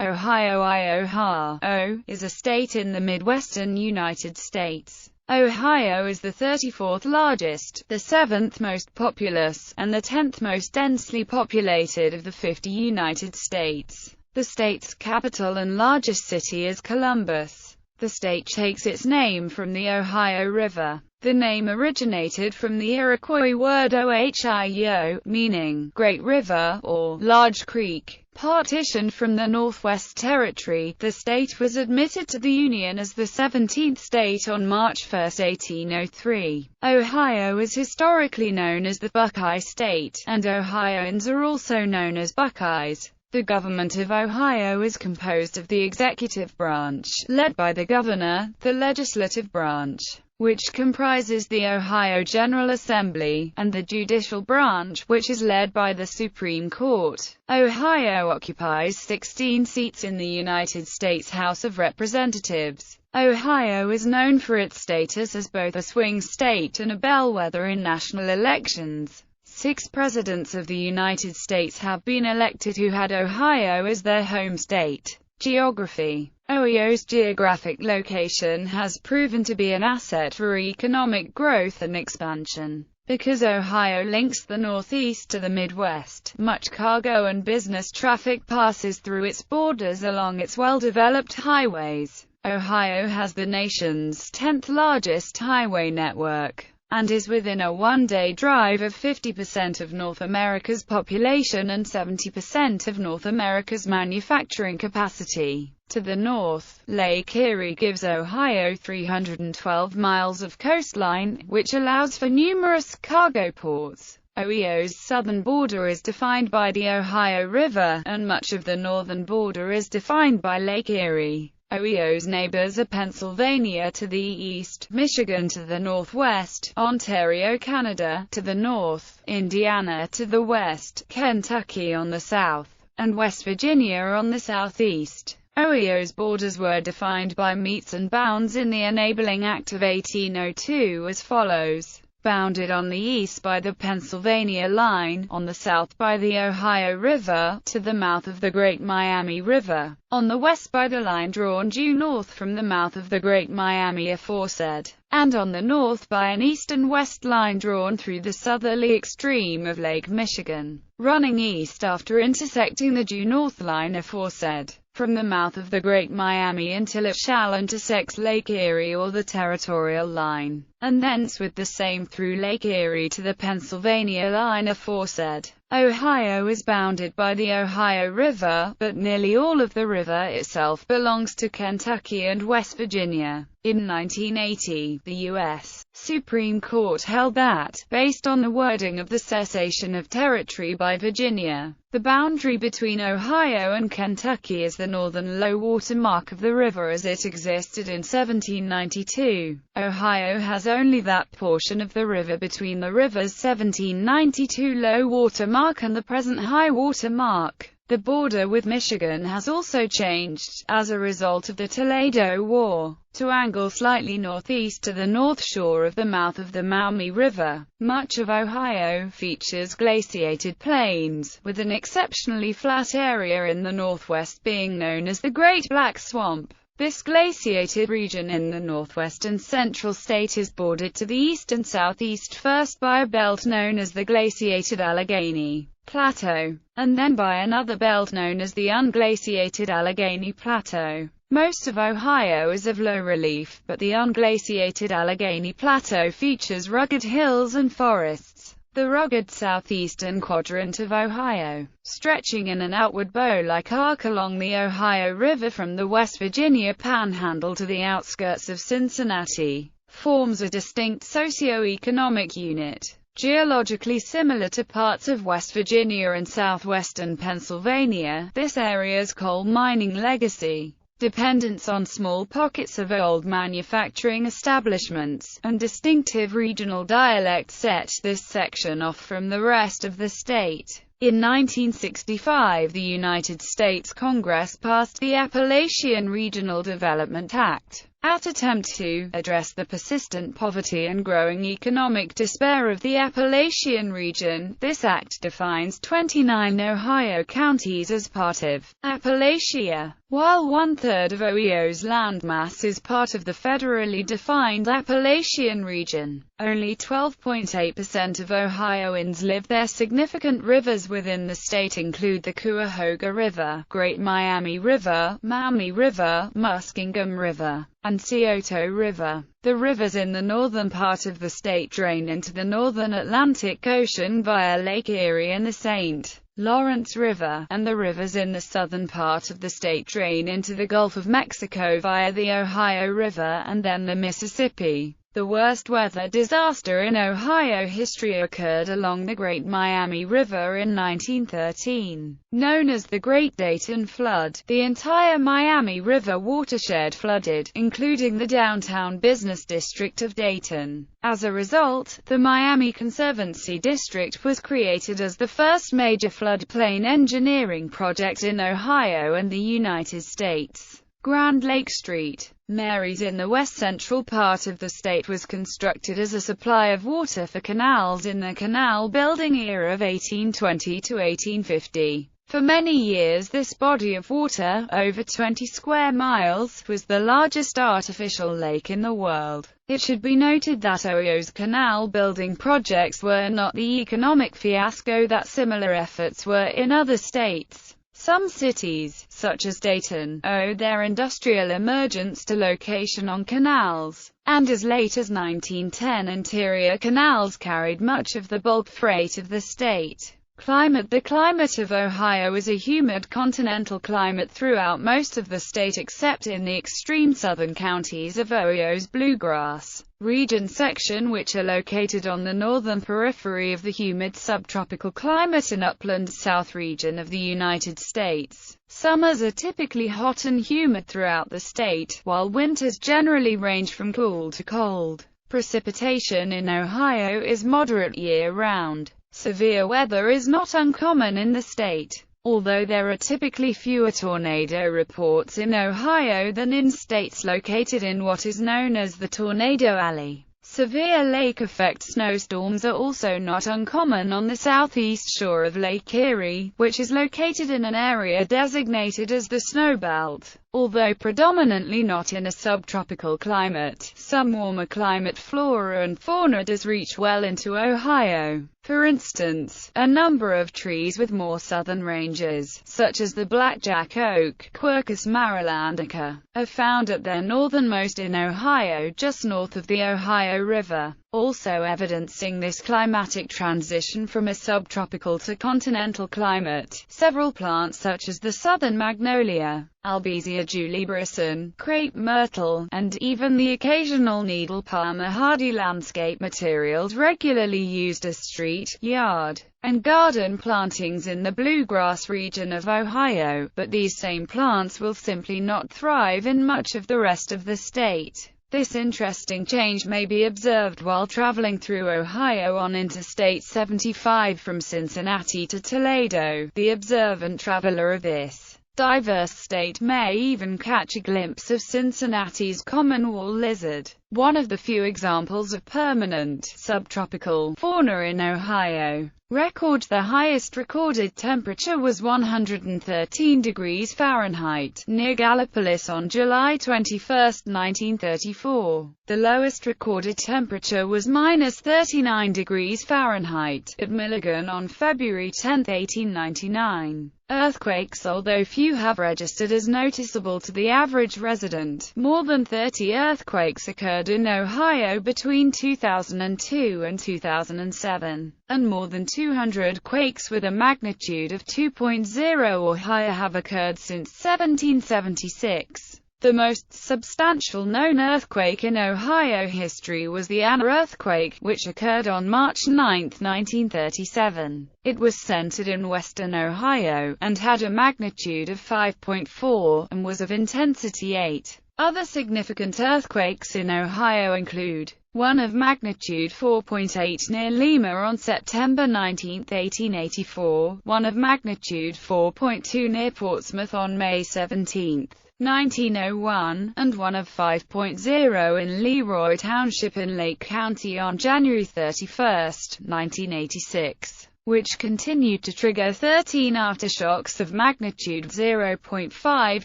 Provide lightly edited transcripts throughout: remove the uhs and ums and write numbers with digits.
Ohio, Ohio, is a state in the Midwestern United States. Ohio is the 34th largest, the 7th most populous, and the 10th most densely populated of the 50 United States. The state's capital and largest city is Columbus. The state takes its name from the Ohio River. The name originated from the Iroquois word Ohio, meaning Great River or Large Creek. Partitioned from the Northwest Territory, the state was admitted to the Union as the 17th state on March 1, 1803. Ohio is historically known as the Buckeye State, and Ohioans are also known as Buckeyes. The government of Ohio is composed of the executive branch, led by the governor, the legislative branch, which comprises the Ohio General Assembly, and the judicial branch, which is led by the Supreme Court. Ohio occupies 16 seats in the United States House of Representatives. Ohio is known for its status as both a swing state and a bellwether in national elections. 6 presidents of the United States have been elected who had Ohio as their home state. Geography. Ohio's geographic location has proven to be an asset for economic growth and expansion. Because Ohio links the Northeast to the Midwest, much cargo and business traffic passes through its borders along its well-developed highways. Ohio has the nation's 10th largest highway network, and is within a one-day drive of 50% of North America's population and 70% of North America's manufacturing capacity. To the north, Lake Erie gives Ohio 312 miles of coastline, which allows for numerous cargo ports. Ohio's southern border is defined by the Ohio River, and much of the northern border is defined by Lake Erie. Ohio's neighbors are Pennsylvania to the east, Michigan to the northwest, Ontario, Canada, to the north, Indiana to the west, Kentucky on the south, and West Virginia on the southeast. Ohio's borders were defined by metes and bounds in the Enabling Act of 1802 as follows. Bounded on the east by the Pennsylvania line, on the south by the Ohio River, to the mouth of the Great Miami River, on the west by the line drawn due north from the mouth of the Great Miami aforesaid, and on the north by an east and west line drawn through the southerly extreme of Lake Michigan, running east after intersecting the due north line aforesaid, from the mouth of the Great Miami until it shall intersect Lake Erie or the territorial line, and thence with the same through Lake Erie to the Pennsylvania line aforesaid. Ohio is bounded by the Ohio River, but nearly all of the river itself belongs to Kentucky and West Virginia. In 1980, the U.S. Supreme Court held that, based on the wording of the cessation of territory by Virginia, the boundary between Ohio and Kentucky is the northern low water mark of the river as it existed in 1792. Ohio has only that portion of the river between the river's 1792 low water mark and the present high water mark. The border with Michigan has also changed, as a result of the Toledo War, to angle slightly northeast to the north shore of the mouth of the Maumee River. Much of Ohio features glaciated plains, with an exceptionally flat area in the northwest being known as the Great Black Swamp. This glaciated region in the northwest and central state is bordered to the east and southeast first by a belt known as the Glaciated Allegheny Plateau, and then by another belt known as the Unglaciated Allegheny Plateau. Most of Ohio is of low relief, but the unglaciated Allegheny Plateau features rugged hills and forests. The rugged southeastern quadrant of Ohio, stretching in an outward bow-like arc along the Ohio River from the West Virginia Panhandle to the outskirts of Cincinnati, forms a distinct socio-economic unit. Geologically similar to parts of West Virginia and southwestern Pennsylvania, this area's coal mining legacy, dependence on small pockets of old manufacturing establishments, and distinctive regional dialect set this section off from the rest of the state. In 1965, the United States Congress passed the Appalachian Regional Development Act, At attempt to address the persistent poverty and growing economic despair of the Appalachian region, this act defines 29 Ohio counties as part of Appalachia. While one-third of Ohio's landmass is part of the federally defined Appalachian region, only 12.8% of Ohioans live there. Significant rivers within the state include the Cuyahoga River, Great Miami River, Maumee River, Muskingum River, and Scioto River. The rivers in the northern part of the state drain into the northern Atlantic Ocean via Lake Erie and the St. Lawrence River, and the rivers in the southern part of the state drain into the Gulf of Mexico via the Ohio River and then the Mississippi. The worst weather disaster in Ohio history occurred along the Great Miami River in 1913. Known as the Great Dayton Flood, the entire Miami River watershed flooded, including the downtown business district of Dayton. As a result, the Miami Conservancy District was created as the first major floodplain engineering project in Ohio and the United States. Grand Lake Street, Mary's in the west-central part of the state, was constructed as a supply of water for canals in the canal-building era of 1820 to 1850. For many years this body of water, over 20 square miles, was the largest artificial lake in the world. It should be noted that Ohio's canal-building projects were not the economic fiasco that similar efforts were in other states. Some cities, such as Dayton, owe their industrial emergence to location on canals, and as late as 1910 interior canals carried much of the bulk freight of the state. Climate. The climate of Ohio is a humid continental climate throughout most of the state except in the extreme southern counties of Ohio's Bluegrass region section, which are located on the northern periphery of the humid subtropical climate and upland south region of the United States. Summers are typically hot and humid throughout the state, while winters generally range from cool to cold. Precipitation in Ohio is moderate year-round. Severe weather is not uncommon in the state, although there are typically fewer tornado reports in Ohio than in states located in what is known as the Tornado Alley. Severe lake effect snowstorms are also not uncommon on the southeast shore of Lake Erie, which is located in an area designated as the Snow Belt. Although predominantly not in a subtropical climate, some warmer climate flora and fauna does reach well into Ohio. For instance, a number of trees with more southern ranges, such as the blackjack oak, Quercus marilandica, are found at their northernmost in Ohio just north of the Ohio River, also evidencing this climatic transition from a subtropical to continental climate. Several plants such as the southern magnolia, Albizia julibrisson, crepe myrtle, and even the occasional needle palm are hardy landscape materials regularly used as street, yard, and garden plantings in the bluegrass region of Ohio, but these same plants will simply not thrive in much of the rest of the state. This interesting change may be observed while traveling through Ohio on Interstate 75 from Cincinnati to Toledo. The observant traveler of this diverse state may even catch a glimpse of Cincinnati's common wall lizard, one of the few examples of permanent subtropical fauna in Ohio. The highest recorded temperature was 113 degrees Fahrenheit near Gallipolis on July 21, 1934. The lowest recorded temperature was -39 degrees Fahrenheit at Milligan on February 10, 1899. Earthquakes. Although few have registered as noticeable to the average resident, more than 30 earthquakes occurred in Ohio between 2002 and 2007, and more than 200 quakes with a magnitude of 2.0 or higher have occurred since 1776. The most substantial known earthquake in Ohio history was the Anna earthquake, which occurred on March 9, 1937. It was centered in western Ohio, and had a magnitude of 5.4, and was of intensity 8. Other significant earthquakes in Ohio include one of magnitude 4.8 near Lima on September 19, 1884, one of magnitude 4.2 near Portsmouth on May 17, 1901, and one of 5.0 in Leroy Township in Lake County on January 31, 1986, which continued to trigger 13 aftershocks of magnitude 0.5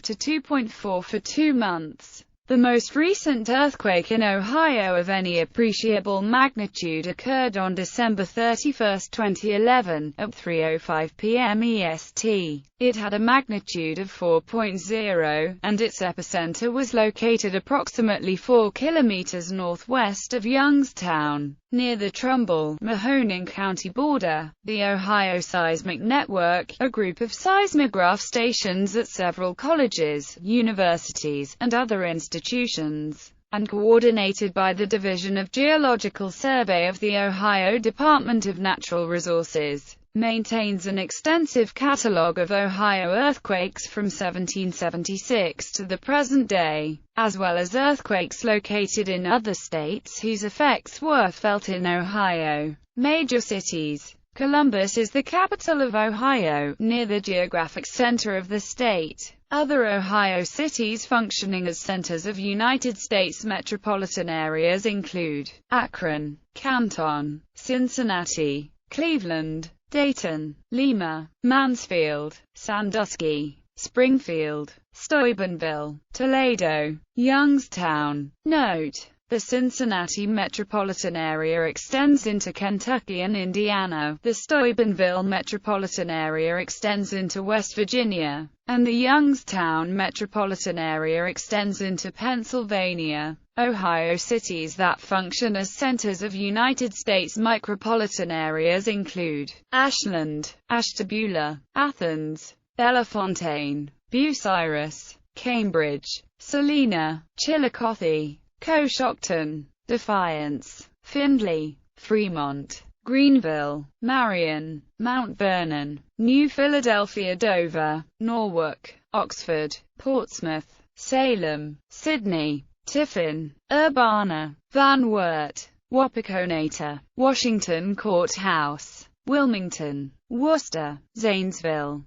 to 2.4 for 2 months. The most recent earthquake in Ohio of any appreciable magnitude occurred on December 31, 2011, at 3:05 p.m. EST. It had a magnitude of 4.0, and its epicenter was located approximately 4 kilometers northwest of Youngstown, near the Trumbull-Mahoning County border. The Ohio Seismic Network, a group of seismograph stations at several colleges, universities, and other institutions, and coordinated by the Division of Geological Survey of the Ohio Department of Natural Resources, maintains an extensive catalog of Ohio earthquakes from 1776 to the present day, as well as earthquakes located in other states whose effects were felt in Ohio. Major cities. Columbus is the capital of Ohio, near the geographic center of the state. Other Ohio cities functioning as centers of United States metropolitan areas include Akron, Canton, Cincinnati, Cleveland, Dayton, Lima, Mansfield, Sandusky, Springfield, Steubenville, Toledo, Youngstown. Note: the Cincinnati metropolitan area extends into Kentucky and Indiana, the Steubenville metropolitan area extends into West Virginia, and the Youngstown metropolitan area extends into Pennsylvania. Ohio cities that function as centers of United States micropolitan areas include Ashland, Ashtabula, Athens, Bellefontaine, Bucyrus, Cambridge, Salina, Chillicothe, Coshocton, Defiance, Findlay, Fremont, Greenville, Marion, Mount Vernon, New Philadelphia, Dover, Norwalk, Oxford, Portsmouth, Salem, Sydney, Tiffin, Urbana, Van Wert, Wapakoneta, Washington Courthouse, Wilmington, Worcester, Zanesville,